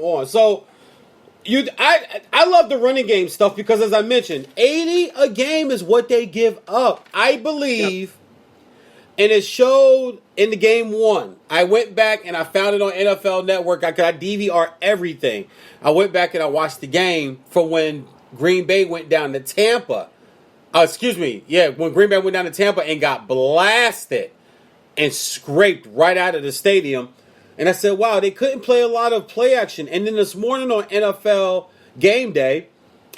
on. So I love the running game stuff because, as I mentioned, 80 a game is what they give up. I believe, and it showed in the game one. I went back and I found it on NFL Network. I DVR everything. I went back and I watched the game from when Green Bay went down to Tampa. When Green Bay went down to Tampa and got blasted and scraped right out of the stadium. And I said, wow, they couldn't play a lot of play action. And then this morning on NFL Game Day,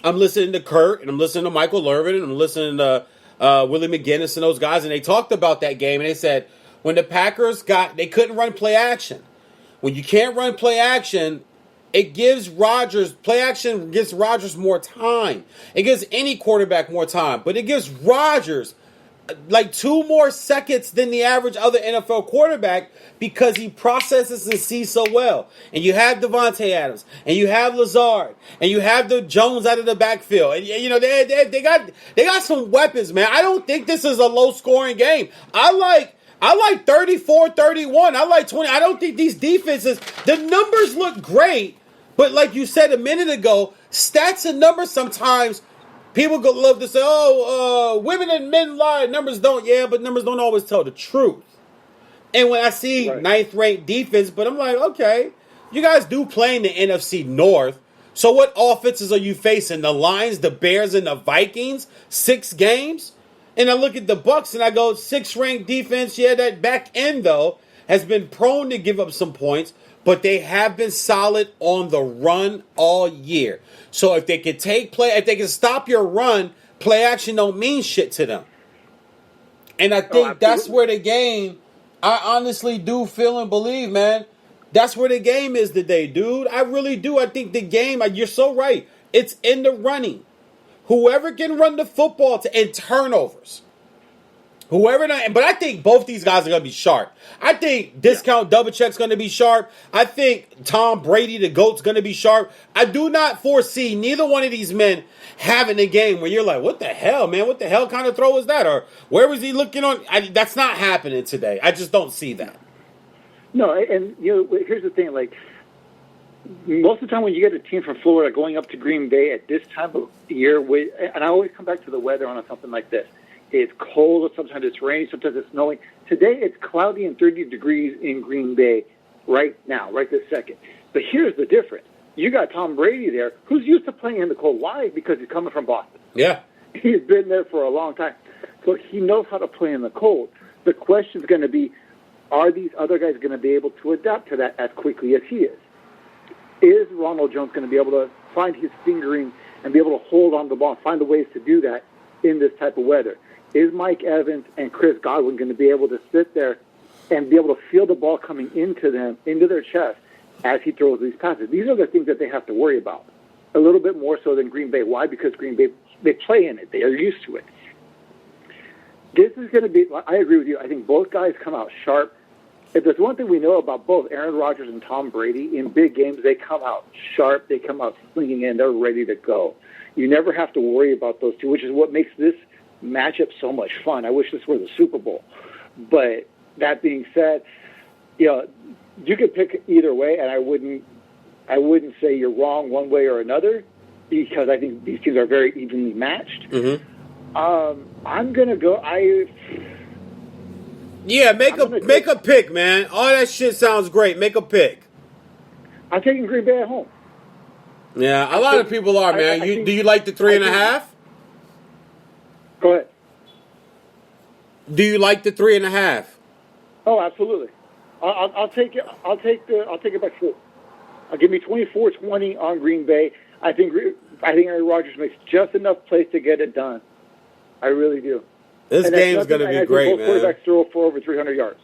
I'm listening to Kurt and I'm listening to Michael Irvin and I'm listening to Willie McGinnis and those guys. And they talked about that game. And they said when the Packers they couldn't run play action. When you can't run play action, it gives play action gives Rodgers more time. It gives any quarterback more time. But it gives Rodgers like 2 more seconds than the average other NFL quarterback because he processes and sees so well. And you have Devontae Adams, and you have Lazard, and you have the Jones out of the backfield. And you know they got some weapons, man. I don't think this is a low scoring game. I like 34-31. I like 20. I don't think these defenses, the numbers look great, but like you said a minute ago, stats and numbers sometimes. People love to say, women and men lie, numbers don't. Yeah, but numbers don't always tell the truth. And when I see ninth-ranked defense, but I'm like, okay, you guys do play in the NFC North. So what offenses are you facing? The Lions, the Bears, and the Vikings? 6 games? And I look at the Bucks and I go, 6th-ranked defense. Yeah, that back end, though, has been prone to give up some points. But they have been solid on the run all year. So if they can stop your run, play action don't mean shit to them. And I think that's where the game, I honestly do feel and believe, man. That's where the game is today, dude. I really do. I think the game, you're so right. It's in the running. Whoever can run the football in turnovers. But I think both these guys are going to be sharp. I think Discount Double Check's going to be sharp. I think Tom Brady, the GOAT's going to be sharp. I do not foresee neither one of these men having a game where you're like, what the hell, man? What the hell kind of throw was that? Or where was he looking on? That's not happening today. I just don't see that. No, and here's the thing. Like, most of the time when you get a team from Florida going up to Green Bay at this time of year, and I always come back to the weather on something like this. It's cold, sometimes it's rainy, sometimes it's snowing. Today it's cloudy and 30 degrees in Green Bay right now, right this second. But here's the difference. You got Tom Brady there, who's used to playing in the cold. Why? Because he's coming from Boston. Yeah. He's been there for a long time. So he knows how to play in the cold. The question is going to be, are these other guys going to be able to adapt to that as quickly as he is? Is Ronald Jones going to be able to find his fingering and be able to hold on the ball, find the ways to do that in this type of weather? Is Mike Evans and Chris Godwin going to be able to sit there and be able to feel the ball coming into them, into their chest, as he throws these passes? These are the things that they have to worry about, a little bit more so than Green Bay. Why? Because Green Bay, they play in it. They are used to it. This is going to be, I agree with you. I think both guys come out sharp. If there's one thing we know about both Aaron Rodgers and Tom Brady, in big games, they come out sharp. They come out slinging in. They're ready to go. You never have to worry about those two, which is what makes this matchup so much fun. I wish this were the Super Bowl. But that being said, you could pick either way, and I wouldn't say you're wrong one way or another, because I think these teams are very evenly matched. Mm-hmm. I'm gonna go. Make a pick, man. All that shit sounds great. Make a pick. I'm taking Green Bay at home. Yeah, a lot of people are, man. Do you like the 3.5? Go ahead. Do you like the 3.5? Oh, absolutely. I'll take it. I'll take it by 4. I'll give me 24-20 on Green Bay. I think Aaron Rodgers makes just enough plays to get it done. I really do. This game's going to be great, man. Both quarterbacks throw for over 300 yards.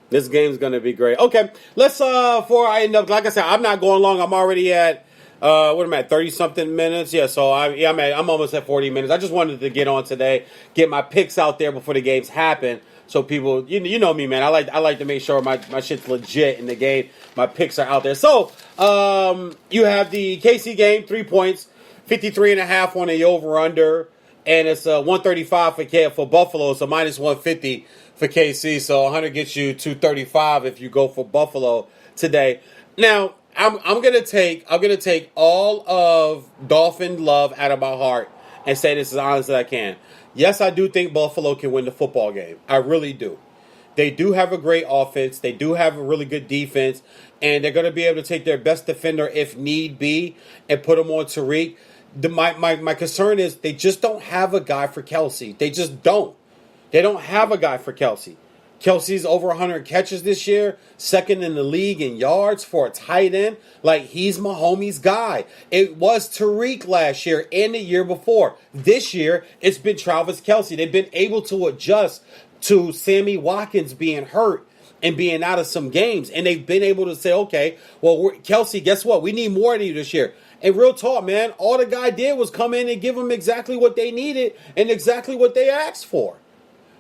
This game's going to be great. Okay, let's before I end up, like I said, I'm not going long. I'm already at what am I at, 30-something minutes? Yeah, so I'm almost at 40 minutes. I just wanted to get on today, get my picks out there before the games happen. So people, you know me, man. I like to make sure my shit's legit in the game. My picks are out there. So you have the KC game, 3 points, 53.5 on the over/under, and it's 135 for Buffalo. So minus 150 for KC. So 100 gets you 235 if you go for Buffalo today. Now, I'm gonna take all of Dolphin love out of my heart and say this as honest as I can. Yes, I do think Buffalo can win the football game. I really do. They do have a great offense. They do have a really good defense, and they're going to be able to take their best defender if need be and put him on Tariq. My concern is they just don't have a guy for Kelsey. They just don't. They don't have a guy for Kelsey. Kelsey's over 100 catches this year, second in the league in yards for a tight end. Like, he's Mahomes' guy. It was Tariq last year and the year before. This year, it's been Travis Kelsey. They've been able to adjust to Sammy Watkins being hurt and being out of some games. And they've been able to say, okay, well, Kelsey, guess what? We need more of you this year. And real talk, man, all the guy did was come in and give them exactly what they needed and exactly what they asked for.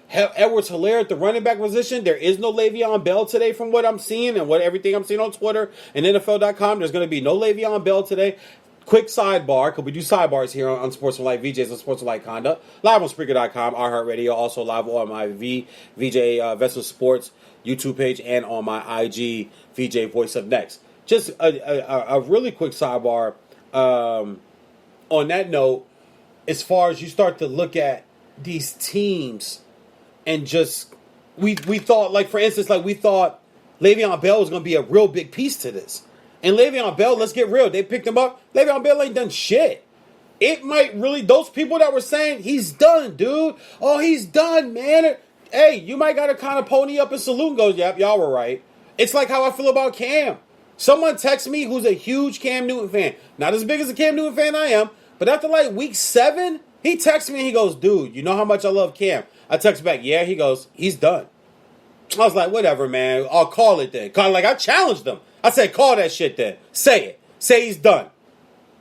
Edwards-Helaire at the running back position. There is no Le'Veon Bell today from what I'm seeing and everything I'm seeing on Twitter and NFL.com. There's going to be no Le'Veon Bell today. Quick sidebar, because we do sidebars here on Sportsmanlike VJs and Sportsmanlike Conduct. Live on Spreaker.com, iHeartRadio, also live on my VJ Vessel Sports YouTube page and on my IG VJ Voice of Next. Just a really quick sidebar. On that note, as far as you start to look at these teams and just, we thought, like, for instance, like, we thought Le'Veon Bell was going to be a real big piece to this. And Le'Veon Bell, let's get real, they picked him up. Le'Veon Bell ain't done shit. It might really, those people that were saying, he's done, dude. Oh, he's done, man. Hey, you might got to kind of pony up and salute and go, yep, y'all were right. It's like how I feel about Cam. Someone texts me who's a huge Cam Newton fan. Not as big as a Cam Newton fan I am, but after like week 7, he texts me and he goes, dude, you know how much I love Cam? I text back, yeah. He goes, he's done. I was like, whatever, man. I'll call it then. Like, I challenged him. I said, call that shit then. Say it. Say he's done.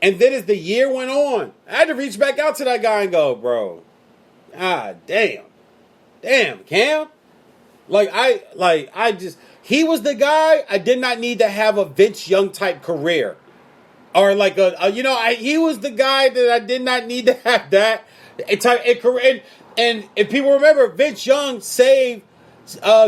And then as the year went on, I had to reach back out to that guy and go, bro, damn, Cam. He was the guy I did not need to have a Vince Young type career. Or like he was the guy that I did not need to have that type of career. And if people remember, Vince Young saved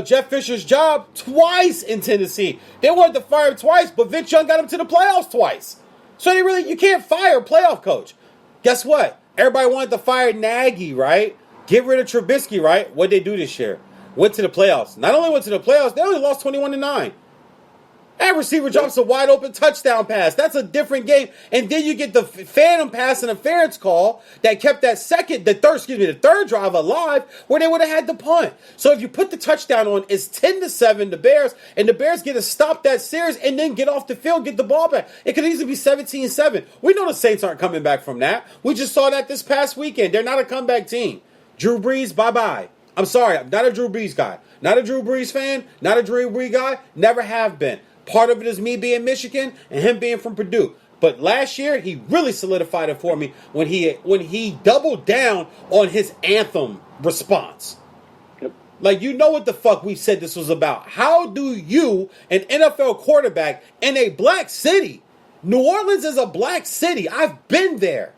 Jeff Fisher's job twice in Tennessee. They wanted to fire him twice, but Vince Young got him to the playoffs twice. So you can't fire a playoff coach. Guess what? Everybody wanted to fire Nagy, right? Get rid of Trubisky, right? What'd they do this year? Went to the playoffs. Not only went to the playoffs, they only lost 21-9. That receiver drops a wide open touchdown pass. That's a different game. And then you get the phantom pass interference call that kept the third drive alive where they would have had the punt. So if you put the touchdown on, it's 10-7 the Bears, and the Bears get to stop that series and then get off the field, get the ball back. It could easily be 17-7. We know the Saints aren't coming back from that. We just saw that this past weekend. They're not a comeback team. Drew Brees, bye-bye. I'm sorry, I'm not a Drew Brees guy. Not a Drew Brees fan, not a Drew Brees guy, never have been. Part of it is me being Michigan and him being from Purdue. But last year, he really solidified it for me when he doubled down on his anthem response. Yep. Like, you know what the fuck we said this was about. How do you, an NFL quarterback in a black city, New Orleans is a black city. I've been there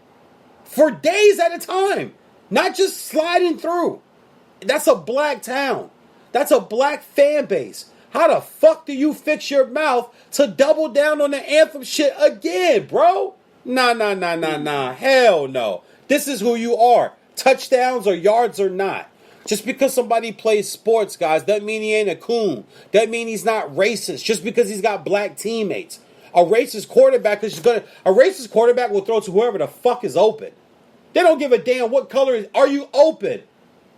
for days at a time, not just sliding through. That's a black town. That's a black fan base. How the fuck do you fix your mouth to double down on the anthem shit again, bro? Nah. Hell no. This is who you are. Touchdowns or yards or not. Just because somebody plays sports, guys, doesn't mean he ain't a coon. Doesn't mean he's not racist. Just because he's got black teammates. A racist quarterback will throw to whoever the fuck is open. They don't give a damn what color are you open.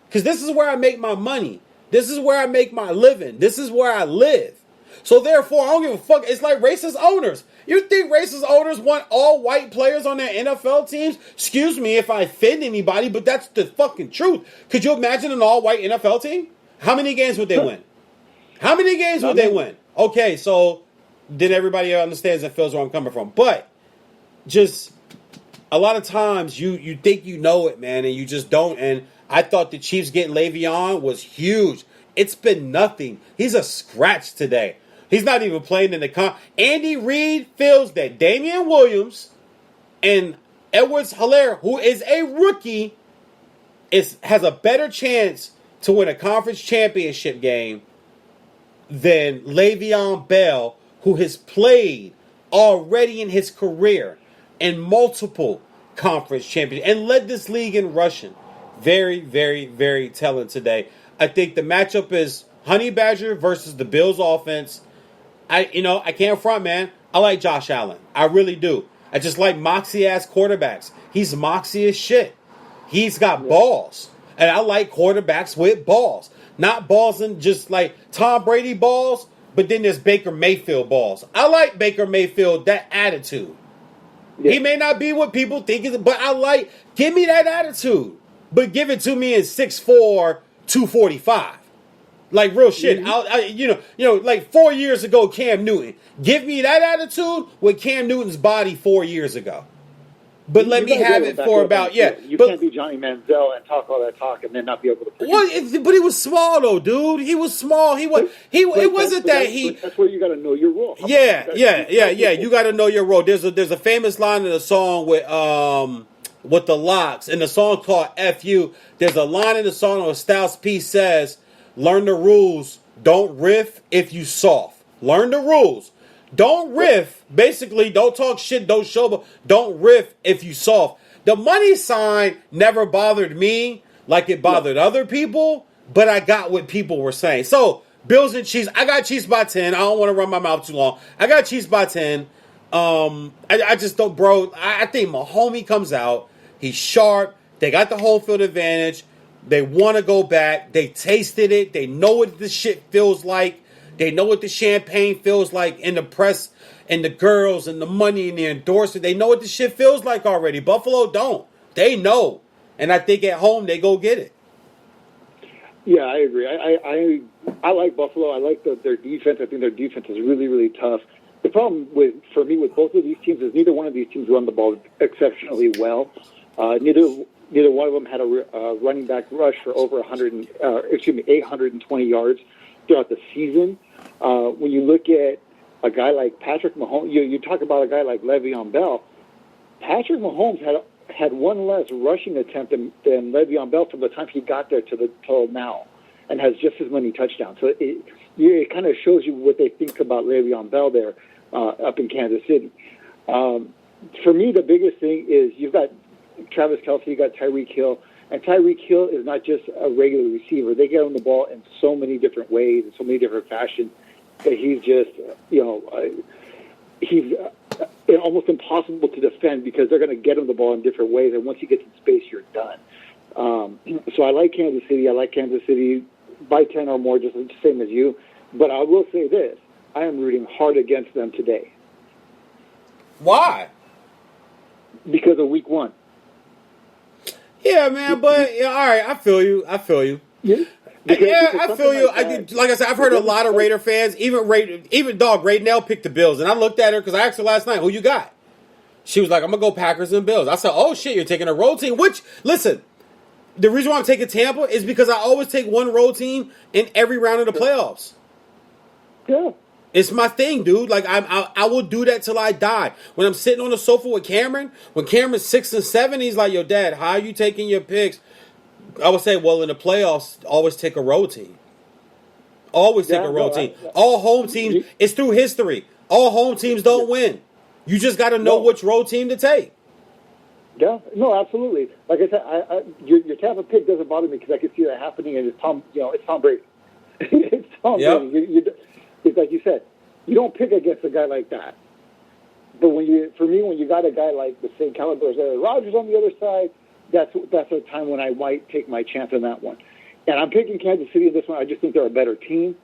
Because this is where I make my money. This is where I make my living. This is where I live. So therefore, I don't give a fuck. It's like racist owners. You think racist owners want all white players on their NFL teams? Excuse me if I offend anybody, but that's the fucking truth. Could you imagine an all-white NFL team? How many games would they win? How many games would they win? Okay, so then everybody understands and feels where I'm coming from. But just a lot of times you think you know it, man, and you just don't. And I thought the Chiefs getting Le'Veon was huge. It's been nothing. He's a scratch today. He's not even playing in the Andy Reid feels that Damian Williams and Edwards-Helaire, who is a rookie, has a better chance to win a conference championship game than Le'Veon Bell, who has played already in his career in multiple conference champions and led this league in rushing. Very, very, very telling today. I think the matchup is Honey Badger versus the Bills offense. I can't front, man. I like Josh Allen. I really do. I just like moxie-ass quarterbacks. He's moxie as shit. He's got balls. And I like quarterbacks with balls. Not balls in just like Tom Brady balls, but then there's Baker Mayfield balls. I like Baker Mayfield, that attitude. Yeah. He may not be what people think, but give me that attitude. But give it to me in 6'4", 245. Like real shit. Like 4 years ago, Cam Newton. Give me that attitude with Cam Newton's body 4 years ago. But let me have it for about You can't be Johnny Manziel and talk all that talk and then not be able to. But he was small though, dude. He was small. It wasn't that he. That's where you got to know your role. Yeah. You got to know your role. There's a famous line in the song with the Locks, and the song called "F.U." There's a line in the song where Styles P says, "Learn the rules. Don't riff if you soft. Learn the rules. Don't riff. Basically, don't talk shit. Don't show. But don't riff if you soft." The money sign never bothered me like it bothered other people, but I got what people were saying. So Bills and Chiefs. I got Chiefs by 10. I don't want to run my mouth too long. I got Chiefs by 10. I just don't, bro. I think Mahomes comes out. He's sharp. They got the home field advantage. They want to go back. They tasted it. They know what the shit feels like. They know what the champagne feels like in the press and the girls and the money and the endorsement. They know what the shit feels like already. Buffalo don't. They know. And I think at home they go get it. Yeah, I agree. I like Buffalo. I like their defense. I think their defense is really, really tough. The problem for me with both of these teams is neither one of these teams run the ball exceptionally well. Neither one of them had a running back rush for over 820 yards throughout the season. When you look at a guy like Patrick Mahomes, you talk about a guy like Le'Veon Bell. Patrick Mahomes had one less rushing attempt than Le'Veon Bell from the time he got there till now, and has just as many touchdowns. So it kind of shows you what they think about Le'Veon Bell there up in Kansas City. For me, the biggest thing is you've got Travis Kelce, you got Tyreek Hill, and Tyreek Hill is not just a regular receiver. They get him the ball in so many different ways, in so many different fashions, that he's just, he's almost impossible to defend because they're going to get him the ball in different ways, and once he gets in space, you're done. So I like Kansas City. I like Kansas City by 10 or more, just the same as you. But I will say this. I am rooting hard against them today. Why? Because of week one. Yeah, man, but all right, I feel you. Yeah, I feel you. Like I said, I've heard a lot of Raider fans, even dog Raydnell picked the Bills, and I looked at her because I asked her last night, "Who you got?" She was like, "I'm gonna go Packers and Bills." I said, "Oh shit, you're taking a road team." Which, listen, the reason why I'm taking Tampa is because I always take one road team in every round of the playoffs. Yeah. It's my thing, dude. Like I will do that till I die. When I'm sitting on the sofa with Cameron, when Cameron's 6 and 7, he's like, "Yo, Dad, how are you taking your picks?" I would say, well, in the playoffs, always take a road team. Always take a road team. All home teams, it's through history. All home teams don't win. You just got to know which road team to take. Yeah, no, absolutely. Like I said, your Tampa pick doesn't bother me because I can see that happening, and it's Tom Brady. It's Tom Brady. It's like you said, you don't pick against a guy like that. But when you got a guy like the same caliber as Aaron Rodgers on the other side, that's a time when I might take my chance on that one. And I'm picking Kansas City in this one. I just think they're a better team.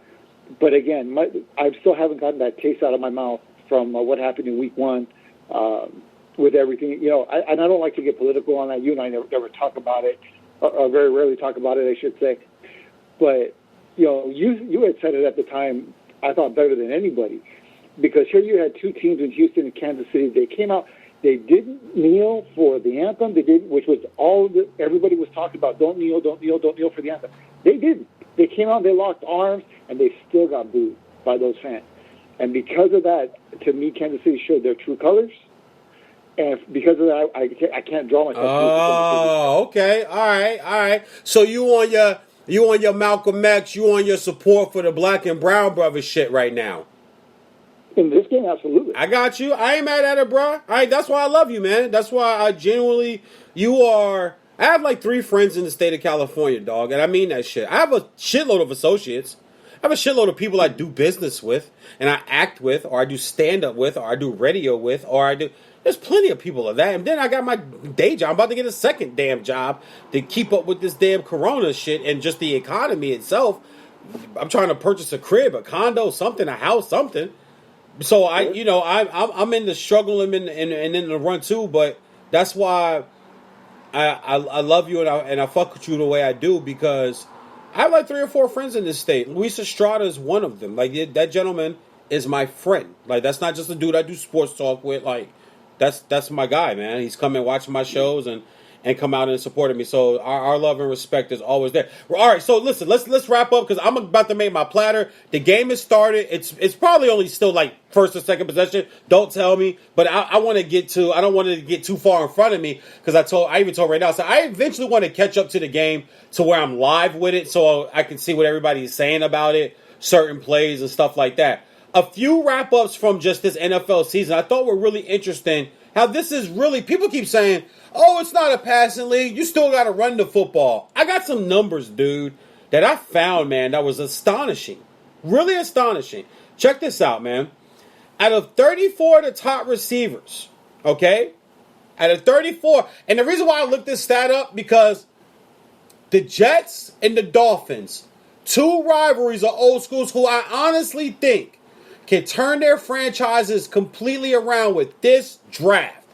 But again, I still haven't gotten that taste out of my mouth from what happened in week one with everything. I don't like to get political on that. You and I never talk about it, or very rarely talk about it, I should say. But, you had said it at the time, I thought better than anybody. Because here you had two teams in Houston and Kansas City. They came out. They didn't kneel for the anthem. They didn't, which was everybody was talking about. Don't kneel for the anthem. They didn't. They came out, they locked arms, and they still got booed by those fans. And because of that, to me, Kansas City showed their true colors. And because of that, I can't draw myself. Oh, okay, all right. So you on your Malcolm X, you on your support for the black and brown brothers shit right now. In this game, absolutely. I got you. I ain't mad at it, bro. That's why I love you, man. That's why I genuinely, you are. I have like 3 friends in the state of California, dog, and I mean that shit. I have a shitload of associates. I have a shitload of people I do business with, and I act with, or I do stand up with, or I do radio with, or I do. There's plenty of people of that, and then I got my day job. I'm about to get a second damn job to keep up with this damn Corona shit and just the economy itself. I'm trying to purchase a crib, a condo, something, a house, something. So I'm in the struggle and in the run too, but that's why I love you and I fuck with you the way I do, because I have like 3 or 4 friends in this state. Luis Estrada is one of them. Like, that gentleman is my friend. Like, that's not just a dude I do sports talk with. Like, that's my guy, man. He's come and watched my shows and come out and supported me. So our love and respect is always there. All right, so listen, let's wrap up, because I'm about to make my platter. The game has started. It's probably only still like first or second possession. Don't tell me, but I want to get to. I don't want it to get too far in front of me, because I even told right now. So I eventually want to catch up to the game to where I'm live with it, so I can see what everybody is saying about it, certain plays and stuff like that. A few wrap ups from just this NFL season I thought were really interesting. How this is really, people keep saying, oh, it's not a passing league, you still got to run the football. I got some numbers, dude, that I found, man, that was astonishing. Really astonishing. Check this out, man. Out of 34 of the top receivers, okay? Out of 34, and the reason why I looked this stat up, because the Jets and the Dolphins, 2 rivalries of old schools who I honestly think can turn their franchises completely around with this draft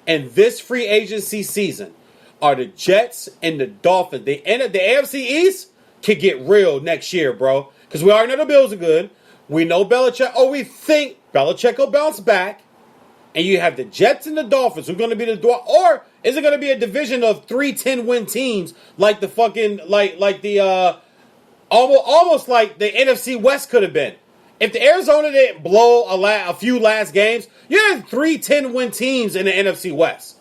and this free agency season, are the Jets and the Dolphins. The end of the AFC East could get real next year, bro. Because we already know the Bills are good. We know Belichick. Oh, we think Belichick will bounce back. And you have the Jets and the Dolphins who are going to be the... Or is it going to be a division of 3 10-win teams like the fucking... Like the... Almost like the NFC West could have been. If the Arizona didn't blow a few last games, you had 3 10-win teams in the NFC West.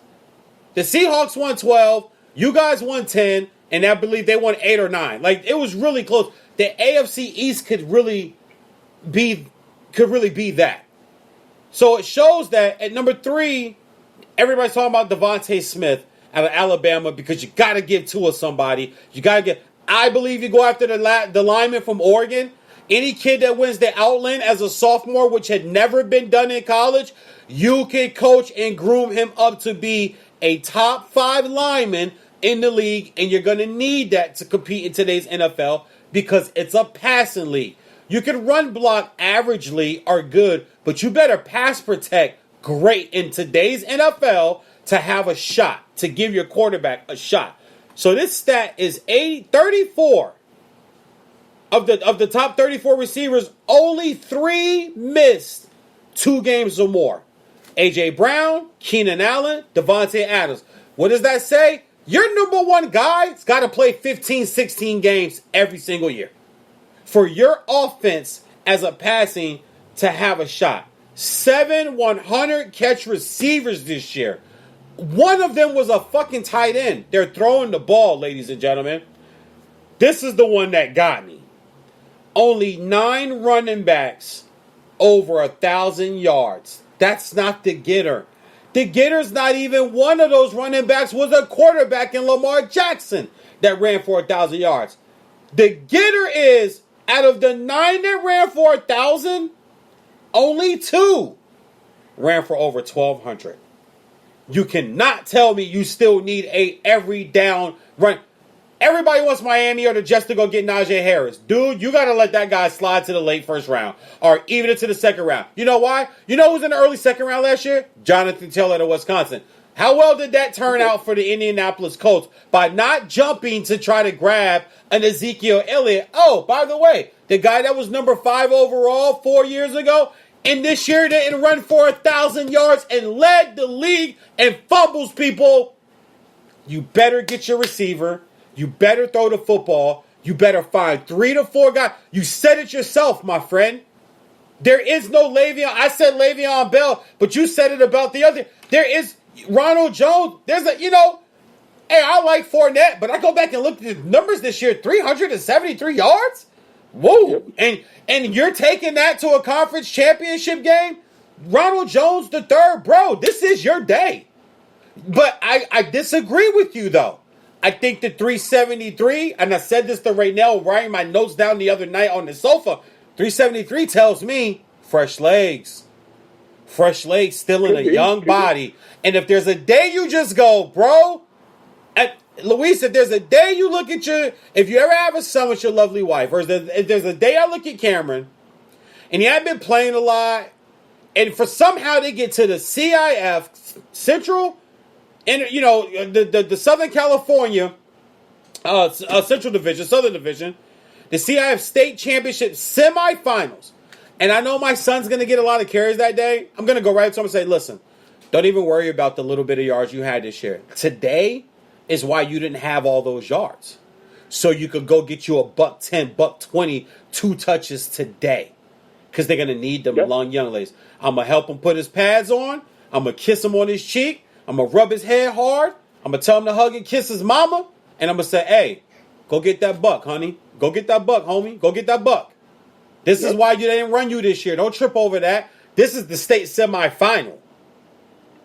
The Seahawks won 12, you guys won 10, and I believe they won 8 or 9. Like, it was really close. The AFC East could really be that. So it shows that at number 3, everybody's talking about Devontae Smith out of Alabama, because you got to give Tua somebody. You got to get. I believe you go after the lineman from Oregon. Any kid that wins the Outland as a sophomore, which had never been done in college, you can coach and groom him up to be a top 5 lineman in the league, and you're going to need that to compete in today's NFL, because it's a passing league. You can run block averagely or good, but you better pass protect great in today's NFL to have a shot, to give your quarterback a shot. So this stat is 34. Of the top 34 receivers, only 3 missed 2 games or more. A.J. Brown, Keenan Allen, Devontae Adams. What does that say? Your number 1 guy's got to play 15, 16 games every single year for your offense as a passing to have a shot. 7 100-catch receivers this year. One of them was a fucking tight end. They're throwing the ball, ladies and gentlemen. This is the one that got me. Only 9 running backs over 1,000 yards. That's not the getter. The getter's not even one of those running backs was a quarterback in Lamar Jackson that ran for 1,000 yards. The getter is, out of the 9 that ran for 1,000, only 2 ran for over 1,200. You cannot tell me you still need a every down run. Everybody wants Miami or the Jets to go get Najee Harris. Dude, you got to let that guy slide to the late first round or even into the second round. You know why? You know who was in the early second round last year? Jonathan Taylor of Wisconsin. How well did that turn out for the Indianapolis Colts by not jumping to try to grab an Ezekiel Elliott? Oh, by the way, the guy that was number 5 overall 4 years ago, and this year didn't run for 1,000 yards and led the league in fumbles, people. You better get your receiver. You better throw the football. You better find 3 to 4 guys. You said it yourself, my friend. There is no Le'Veon. I said Le'Veon Bell, but you said it about the other. There is Ronald Jones. There's a, hey, I like Fournette, but I go back and look at the numbers this year. 373 yards? Whoa. And you're taking that to a conference championship game? Ronald Jones the third, bro, this is your day. But I disagree with you, though. I think the 373, and I said this to Raynell writing my notes down the other night on the sofa, 373 tells me fresh legs. Fresh legs still in a young body. And if there's a day you just go, bro, Luis, if there's a day you look at if you ever have a son with your lovely wife, or if there's a day I look at Cameron, and he hadn't been playing a lot, and for somehow they get to the CIF Central, and the Southern California Central Division, Southern Division, the CIF State Championship semifinals, and I know my son's going to get a lot of carries that day, I'm going to go right to him and say, listen, don't even worry about the little bit of yards you had this year. Today is why you didn't have all those yards. So you could go get you a $110, $120, 2 touches today. Because they're going to need them long young ladies. I'm going to help him put his pads on. I'm going to kiss him on his cheek. I'm going to rub his head hard. I'm going to tell him to hug and kiss his mama. And I'm going to say, hey, go get that buck, honey. Go get that buck, homie. Go get that buck. This is why they didn't run you this year. Don't trip over that. This is the state semifinal.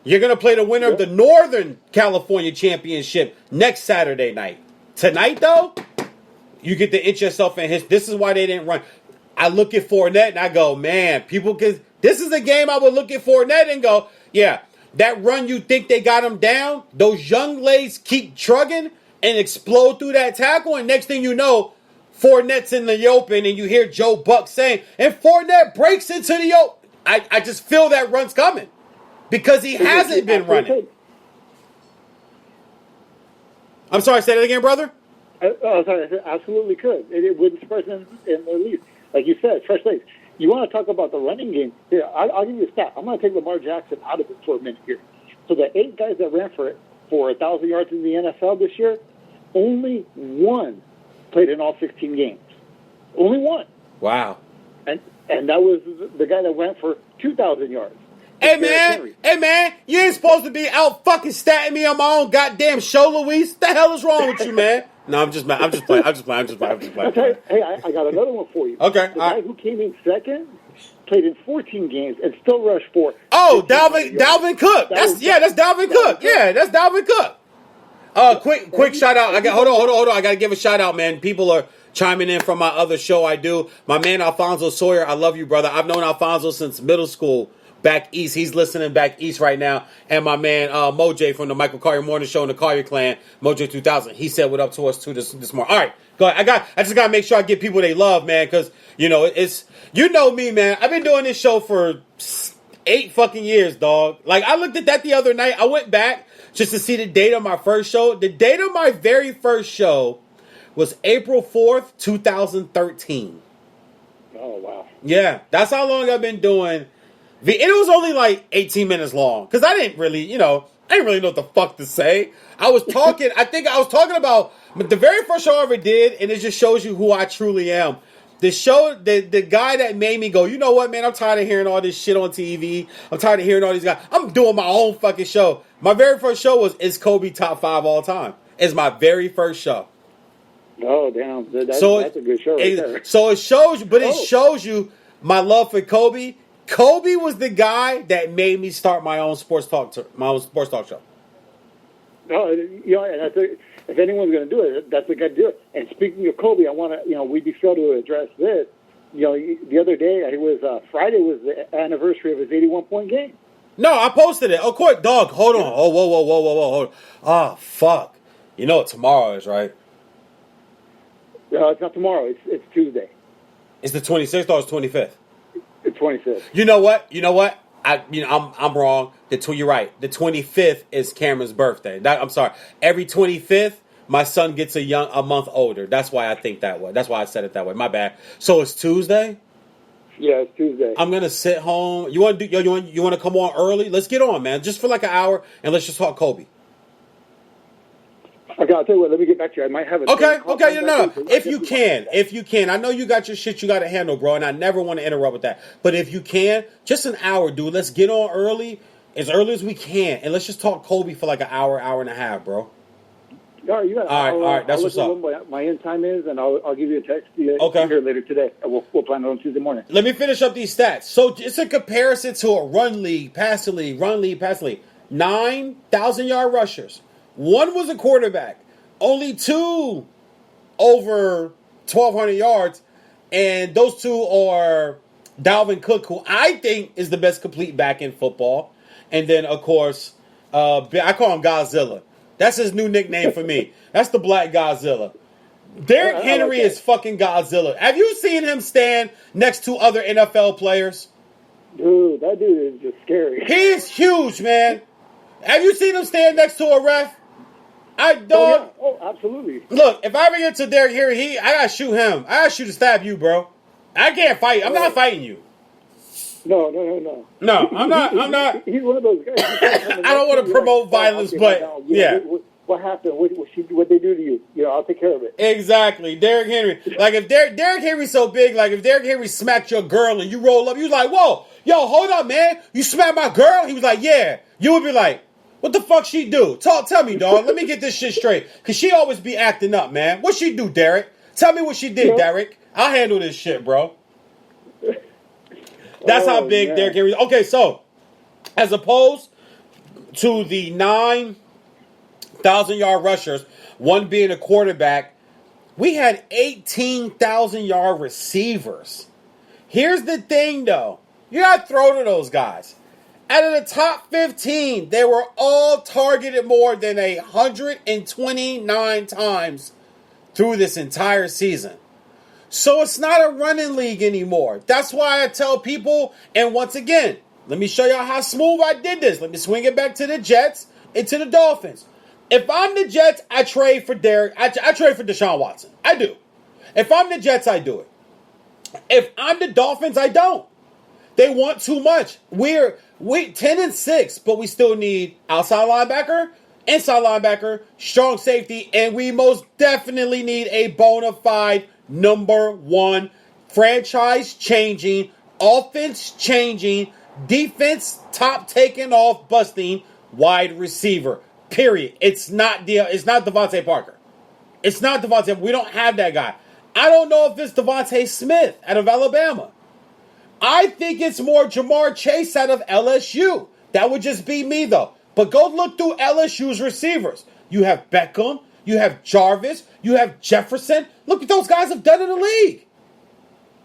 You're going to play the winner of the Northern California Championship next Saturday night. Tonight, though, you get to inch yourself in his. This is why they didn't run. I look at Fournette and I go, man, this is a game I would look at Fournette and go, yeah, that run you think they got him down, those young legs keep trugging and explode through that tackle, and next thing you know, Fournette's in the open and you hear Joe Buck saying, and Fournette breaks into the open. I just feel that run's coming. Because he hasn't been running. I'm sorry, say that again, brother? Sorry, I said absolutely could. It wouldn't surprise them in the least. Like you said, fresh legs. You want to talk about the running game? Here, I'll give you a stat. I'm going to take Lamar Jackson out of it for a minute here. So the 8 guys that ran for 1,000 yards in the NFL this year, only one played in all 16 games. Only one. Wow. And that was the guy that went for 2,000 yards. Hey man, you ain't supposed to be out fucking statting me on my own goddamn show, Luis. What the hell is wrong with you, man? No, I'm just playing. Okay, hey, I got another one for you. Okay. The guy who came in second played in 14 games and still rushed for. Oh, Dalvin Cook. That's Dalvin Cook. Yeah, that's Dalvin Cook. Quick shout out. Hold on. I gotta give a shout out, man. People are chiming in from my other show I do. My man Alfonso Sawyer, I love you, brother. I've known Alfonso since middle school. Back east, he's listening back east right now. And my man Moj from the Michael Collier Morning Show and the Collier Clan, Moj 2000, he said what up to us too this morning. All right, go ahead. I just gotta make sure I give people they love, man, because it's me, man. I've been doing this show for 8 fucking years, dog. Like I looked at that the other night. I went back just to see the date of my first show. The date of my very first show was April 4th, 2013. Oh wow. Yeah, that's how long I've been doing. It was only like 18 minutes long because I didn't really know what the fuck to say. I was talking about the very first show I ever did, and it just shows you who I truly am. The show, the guy that made me go, you know what, man, I'm tired of hearing all this shit on TV. I'm tired of hearing all these guys. I'm doing my own fucking show. My very first show was Is Kobe Top 5 All Time? It's my very first show. Oh, damn. That's a good show right there. So it shows you my love for Kobe. Kobe was the guy that made me start my own sports talk show. No, and if anyone's going to do it, that's the guy to do it. And speaking of Kobe, I want to, we'd be thrilled to address this. The other day, Friday was the anniversary of his 81-point game. No, I posted it. Of course, dog. Hold on. Oh, whoa, hold on. Oh, fuck. You know what tomorrow is, right? No, it's not tomorrow. It's Tuesday. It's the 26th or it's 25th? It's 25th. You know what? I'm wrong. You're right. The 25th is Cameron's birthday. I'm sorry. Every 25th, my son gets a month older. That's why I think that way. That's why I said it that way. My bad. So it's Tuesday? Yeah, it's Tuesday. I'm gonna sit home. You want to come on early? Let's get on, man. Just for like an hour, and let's just talk Kobe. Okay, I'll tell you what. Let me get back to you. I might have a Okay. No. If you can, I know you got your shit you got to handle, bro, and I never want to interrupt with that. But if you can, just an hour, dude. Let's get on early as we can, and let's just talk Kobe for like an hour and a half, bro. All right, you got it. All right, that's I'll what's look up. at what my end time is, and I'll give you a text Okay. here later today. We'll plan it on Tuesday morning. Let me finish up these stats. So it's a comparison to a run league, passing league, run league, passing league. 9,000-yard rushers. One was a quarterback. Only two over 1,200 yards. And those two are Dalvin Cook, who I think is the best complete back in football. And then, of course, I call him Godzilla. That's his new nickname for me. That's the Black Godzilla. Derrick Henry is fucking Godzilla. Have you seen him stand next to other NFL players? Dude, that dude is just scary. He's huge, man. Have you seen him stand next to a ref? Oh, absolutely. Look, if I ever get to Derrick Henry, I gotta shoot him. I gotta shoot to stab you, bro. I can't fight. I'm not fighting you. No. No, I'm not. He's one of those guys. I don't want to promote violence, but yeah. What happened? What they do to you? I'll take care of it. Exactly. Derrick Henry. Like, if Derrick Henry's so big, like, if Derrick Henry smacked your girl and you roll up, you was like, whoa, yo, hold up, man. You smacked my girl? He was like, yeah. You would be like, what the fuck she do? Tell me, dog. Let me get this shit straight. Because she always be acting up, man. What she do, Derrick? Tell me what she did, Derrick. I'll handle this shit, bro. That's how big Derrick Henry is. Okay, so, as opposed to the 9,000-yard rushers, one being a quarterback, we had 18,000-yard receivers. Here's the thing, though. You got to throw to those guys. Out of the top 15, they were all targeted more than 129 times through this entire season. So it's not a running league anymore. That's why I tell people, and once again, let me show y'all how smooth I did this. Let me swing it back to the Jets and to the Dolphins. If I'm the Jets, I trade for Derrick. I trade for Deshaun Watson. I do. If I'm the Jets, I do it. If I'm the Dolphins, I don't. They want too much. We're 10-6, but we still need outside linebacker, inside linebacker, strong safety, and we most definitely need a bona fide number one franchise changing, offense changing, defense top taking off, busting wide receiver. Period. It's not Devontae Parker. It's not Devontae. We don't have that guy. I don't know if it's Devontae Smith out of Alabama. I think it's more Jamar Chase out of LSU. That would just be me, though. But go look through LSU's receivers. You have Beckham. You have Jarvis. You have Jefferson. Look what those guys have done in the league.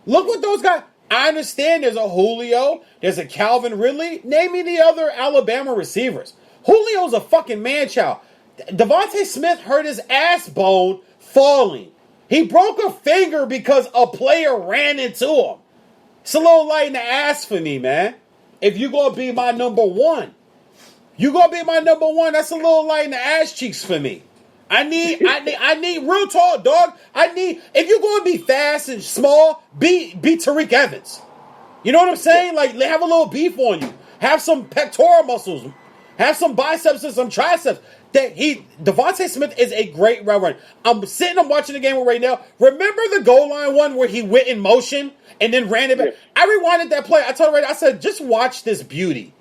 Look what those guys... I understand there's a Julio. There's a Calvin Ridley. Name me the other Alabama receivers. Julio's a fucking man-child. Devontae Smith hurt his ass bone falling. He broke a finger because a player ran into him. It's a little light in the ass for me, man. If you're going to be my number one. That's a little light in the ass cheeks for me. I need real talk, dog. If you're going to be fast and small, be Tariq Evans. You know what I'm saying? Like, have a little beef on you. Have some pectoral muscles. Have some biceps and some triceps. Devontae Smith is a great route runner. I'm watching the game right now. Remember the goal line one where he went in motion and then ran it back? Yeah. I rewinded that play. I told her, I said, just watch this beauty.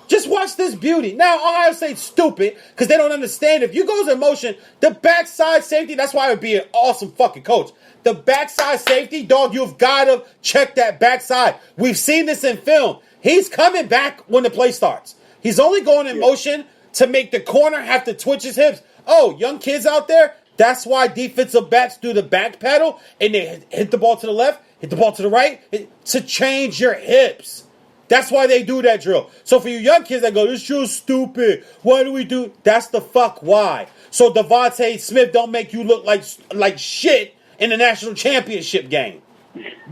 Just watch this beauty. Now, Ohio State's stupid because they don't understand. If you goes in motion, the backside safety, that's why I would be an awesome fucking coach. The backside safety, dog, you've got to check that backside. We've seen this in film. He's coming back when the play starts. He's only going in motion to make the corner have to twitch his hips. Oh, young kids out there, that's why defensive backs do the back pedal and they hit the ball to the left, hit the ball to the right to change your hips. That's why they do that drill. So for you young kids that go, this drill's stupid. Why do we do? That's the fuck why. So Devontae Smith don't make you look like shit in the national championship game.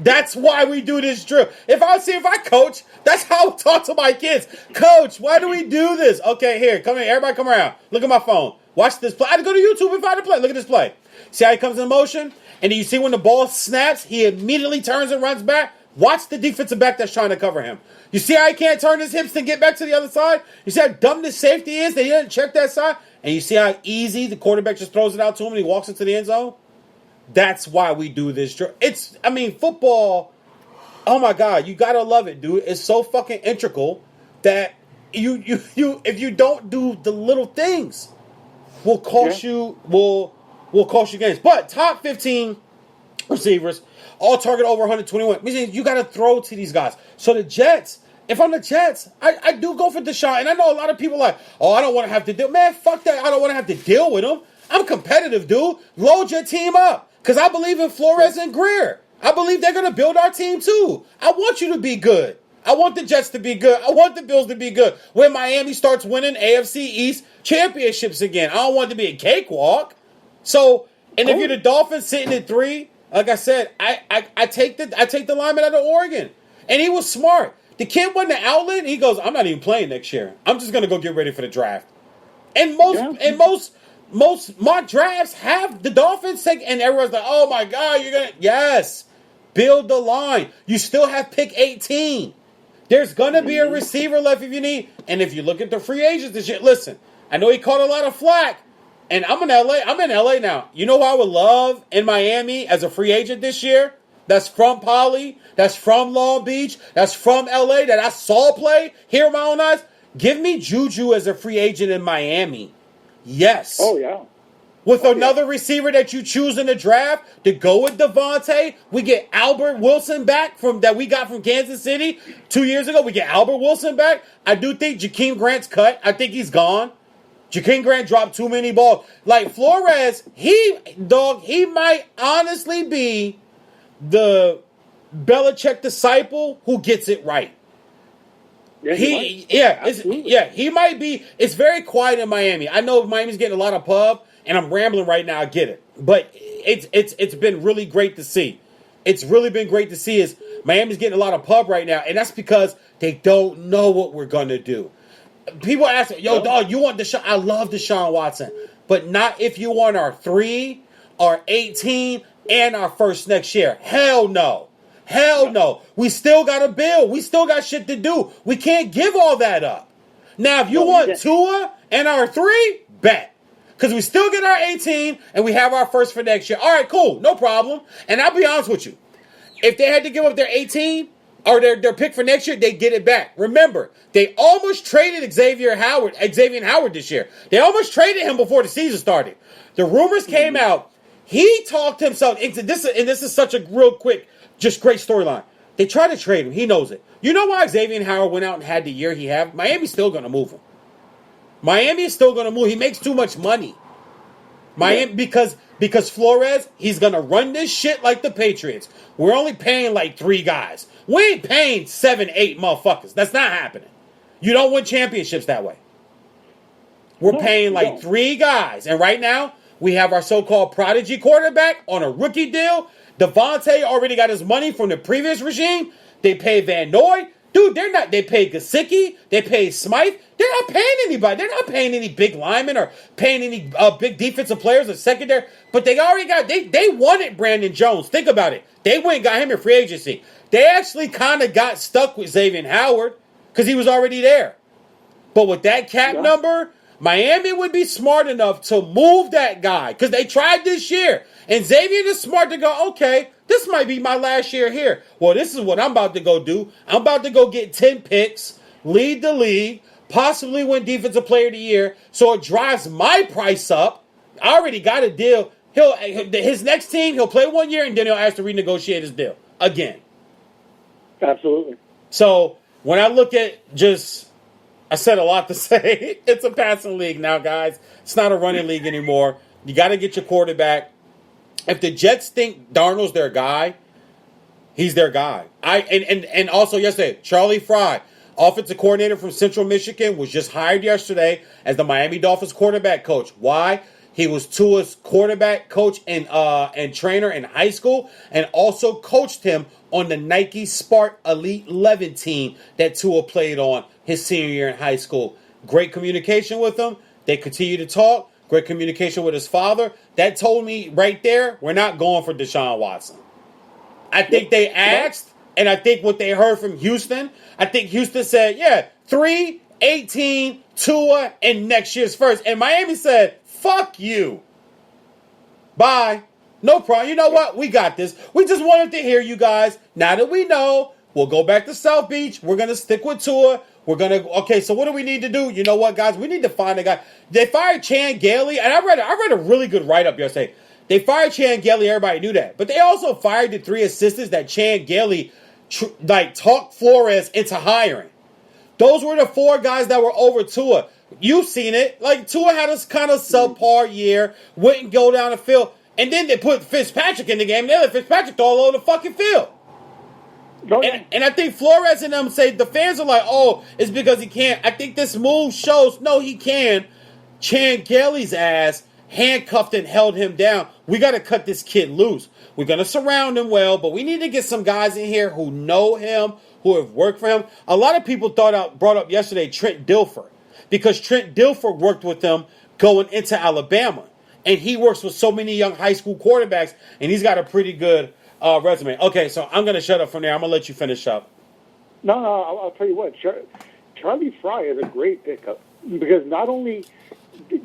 That's why we do this drill. If I coach, that's how I talk to my kids. Coach, why do we do this? Okay, here, come here. Everybody come around. Look at my phone. Watch this play. I had to go to YouTube and find the play. Look at this play. See how he comes in motion? And then you see when the ball snaps, he immediately turns and runs back. Watch the defensive back that's trying to cover him. You see how he can't turn his hips and get back to the other side? You see how dumb this safety is that he didn't check that side? And you see how easy the quarterback just throws it out to him and he walks into the end zone? That's why we do this drill. Football, oh my God, you gotta love it, dude. It's so fucking integral that you if you don't do the little things, will cost will cost you games. But top 15 receivers, all target over 121. Meaning you got to throw to these guys. So the Jets, if I'm the Jets, I do go for Deshaun. And I know a lot of people are like, oh, I don't want to have to deal. Man, fuck that. I don't want to have to deal with him. I'm competitive, dude. Load your team up. Because I believe in Flores and Greer. I believe they're going to build our team too. I want you to be good. I want the Jets to be good. I want the Bills to be good. When Miami starts winning AFC East championships again, I don't want it to be a cakewalk. So, and if you're the Dolphins sitting at 3, like I said, I take the lineman out of Oregon. And he was smart. The kid went to outlet, and he goes, I'm not even playing next year. I'm just going to go get ready for the draft. And most mock drafts have the Dolphins take, and everyone's like, oh my God, you're going to, yes, build the line. You still have pick 18. There's going to be a receiver left if you need. And if you look at the free agents this year, listen, I know he caught a lot of flack, and I'm in LA now. You know who I would love in Miami as a free agent this year? That's from Poly, that's from Long Beach, that's from LA, that I saw play here with my own eyes. Give me Juju as a free agent in Miami. Yes. Oh, yeah. With another receiver that you choose in the draft to go with Devontae, we get Albert Wilson back that we got from Kansas City 2 years ago. We get Albert Wilson back. I do think Jakeem Grant's cut. I think he's gone. Jakeem Grant dropped too many balls. Like Flores, he might honestly be the Belichick disciple who gets it right. Yeah, he might be. It's very quiet in Miami. I know Miami's getting a lot of pub, and I'm rambling right now. I get it, but it's been really great to see. It's really been great to see is Miami's getting a lot of pub right now, and that's because they don't know what we're gonna do. People ask, yo, dog, you want Deshaun? I love Deshaun Watson, but not if you want our 3, our 18, and our first next year. Hell no. Hell no. We still got to build. We still got shit to do. We can't give all that up. Now, if you want Tua and our 3, bet. Because we still get our 18 and we have our first for next year. All right, cool. No problem. And I'll be honest with you. If they had to give up their 18 or their pick for next year, they get it back. Remember, they almost traded Xavier Howard this year. They almost traded him before the season started. The rumors came out. He talked himself into this, and this is such a real quick, just great storyline. They tried to trade him. He knows it. You know why Xavier Howard went out and had the year he had? Miami's still going to move him. Miami is still going to move. He makes too much money. Miami because Flores, he's going to run this shit like the Patriots. We're only paying like 3 guys. We ain't paying 7, 8 motherfuckers. That's not happening. You don't win championships that way. We're paying like 3 guys. And right now, we have our so-called prodigy quarterback on a rookie deal. Devontae already got his money from the previous regime. They pay Van Noy. Dude, they pay Gesicki. They pay Smythe. They're not paying anybody. They're not paying any big linemen or paying any big defensive players or secondary. But they already got, they wanted Brandon Jones. Think about it. They went and got him in free agency. They actually kind of got stuck with Xavier Howard because he was already there. But with that cap number, Miami would be smart enough to move that guy because they tried this year. And Xavier is smart to go, okay, this might be my last year here. Well, this is what I'm about to go do. I'm about to go get 10 picks, lead the league, possibly win Defensive Player of the Year, so it drives my price up. I already got a deal. His next team, he'll play 1 year, and then he'll ask to renegotiate his deal again. Absolutely. So when I look at I said a lot to say. It's a passing league now, guys. It's not a running league anymore. You got to get your quarterback. If the Jets think Darnold's their guy, he's their guy. And also yesterday, Charlie Fry, offensive coordinator from Central Michigan, was just hired yesterday as the Miami Dolphins quarterback coach. Why? He was Tua's quarterback coach and trainer in high school, and also coached him on the Nike Spark Elite 11 team that Tua played on his senior year in high school. Great communication with him. They continue to talk. Great communication with his father. That told me right there, we're not going for Deshaun Watson. I think they asked, and I think what they heard from Houston, I think Houston said, yeah, 3, 18, Tua, and next year's first. And Miami said, fuck you. Bye. No problem. You know what? We got this. We just wanted to hear you guys. Now that we know, We'll go back to South Beach. We're going to stick with Tua. Okay, so what do we need to do? You know what, guys? We need to find a guy. They fired Chan Gailey, and I read a really good write-up yesterday. They fired Chan Gailey. Everybody knew that. But they also fired the 3 assistants that Chan Gailey, talked Flores into hiring. Those were the 4 guys that were over Tua. You've seen it. Like, Tua had this kind of subpar year, wouldn't go down the field, and then they put Fitzpatrick in the game, and they let Fitzpatrick all over the fucking field. And I think Flores and them say the fans are like, oh, it's because he can't. I think this move shows, no, he can. Chan Gailey's ass handcuffed and held him down. We got to cut this kid loose. We're going to surround him well, but we need to get some guys in here who know him, who have worked for him. A lot of people brought up yesterday Trent Dilfer, because Trent Dilfer worked with them going into Alabama. And he works with so many young high school quarterbacks, and he's got a pretty good resume. Okay, so I'm going to shut up from there. I'm going to let you finish up. No, I'll tell you what. Charlie Fry is a great pickup, because not only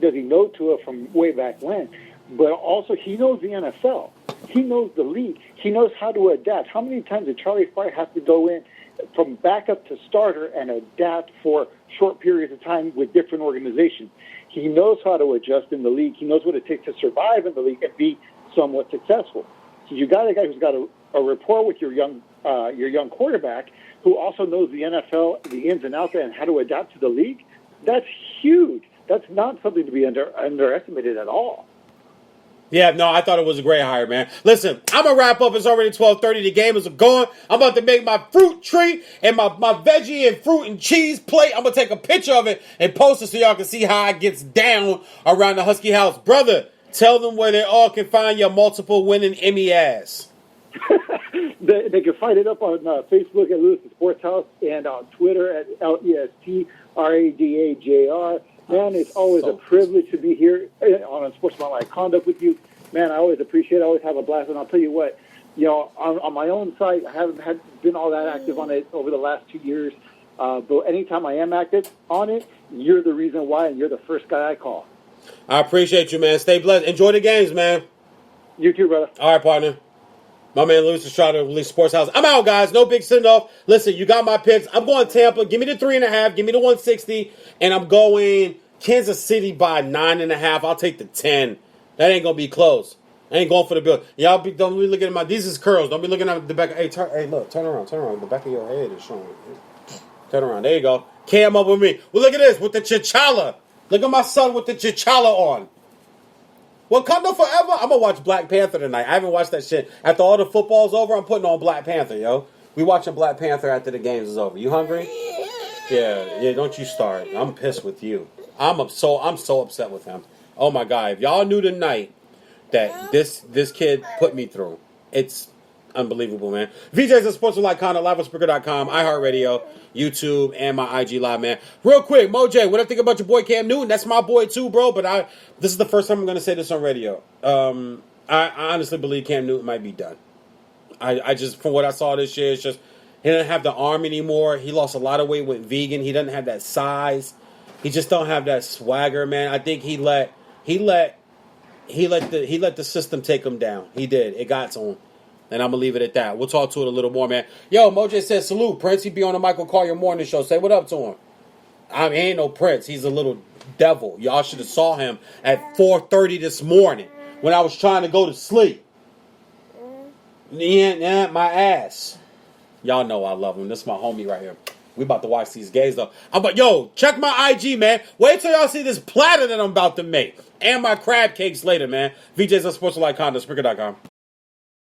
does he know Tua from way back when, but also he knows the NFL. He knows the league. He knows how to adapt. How many times did Charlie Fry have to go in from backup to starter and adapt for short periods of time with different organizations? He knows how to adjust in the league. He knows what it takes to survive in the league and be somewhat successful. So you got a guy who's got a rapport with your young quarterback, who also knows the NFL, the ins and outs, and how to adapt to the league. That's huge. That's not something to be underestimated at all. Yeah, no, I thought it was a great hire, man. Listen, I'm going to wrap up. It's already 12:30. The game is going. I'm about to make my fruit tree and my veggie and fruit and cheese plate. I'm going to take a picture of it and post it so y'all can see how it gets down around the Husky house. Brother, tell them where they all can find your multiple winning Emmy ass. They can find it up on Facebook at Lewis Sports House and on Twitter at LESTRADAJR. Man, it's always a privilege to be here on Sportsmanlike Conduct with you. Man, I always appreciate it. I always have a blast. And I'll tell you what, on my own site, I haven't been all that active on it over the last 2 years. But anytime I am active on it, you're the reason why, and you're the first guy I call. I appreciate you, man. Stay blessed. Enjoy the games, man. You too, brother. All right, partner. My man Lewis Estrada of Release Sports House. I'm out, guys. No big send-off. Listen, you got my picks. I'm going Tampa. Give me the 3.5. Give me the 160. And I'm going Kansas City by 9.5. I'll take the 10. That ain't going to be close. I ain't going for the bill. Y'all don't be looking at my... These is curls. Don't be looking at the back. Hey, look. Turn around. The back of your head is showing. Turn around. There you go. Cam up with me. Well, look at this. With the T'Challa. Look at my son with the T'Challa on. Wakanda forever. I'm going to watch Black Panther tonight. I haven't watched that shit. After all the football's over, I'm putting on Black Panther, yo. We watching Black Panther after the games is over. You hungry? Yeah, don't you start. I'm pissed with you. I'm so upset with him. Oh, my God. If y'all knew tonight that this kid put me through, it's unbelievable, man. VJ's at Sportsmanlike Conduct, live on Spreaker.com, iHeartRadio, YouTube, and my IG Live, man. Real quick, Moj, what I think about your boy Cam Newton? That's my boy too, bro. But this is the first time I'm going to say this on radio. I honestly believe Cam Newton might be done. I just, from what I saw this year, it's just he doesn't have the arm anymore. He lost a lot of weight with vegan. He doesn't have that size. He just don't have that swagger, man. I think he let the system take him down. He did. It got to him. And I'm going to leave it at that. We'll talk to it a little more, man. Yo, Moj says, salute, Prince. He be on the Michael Collier Morning Show. Say what up to him. I mean, he ain't no Prince. He's a little devil. Y'all should have saw him at 4:30 this morning when I was trying to go to sleep. Yeah, my ass. Y'all know I love him. This is my homie right here. We about to watch these gays, though. Yo, check my IG, man. Wait till y'all see this platter that I'm about to make. And my crab cakes later, man. VJ's on Sportsmanlike Conduct, Spreaker.com.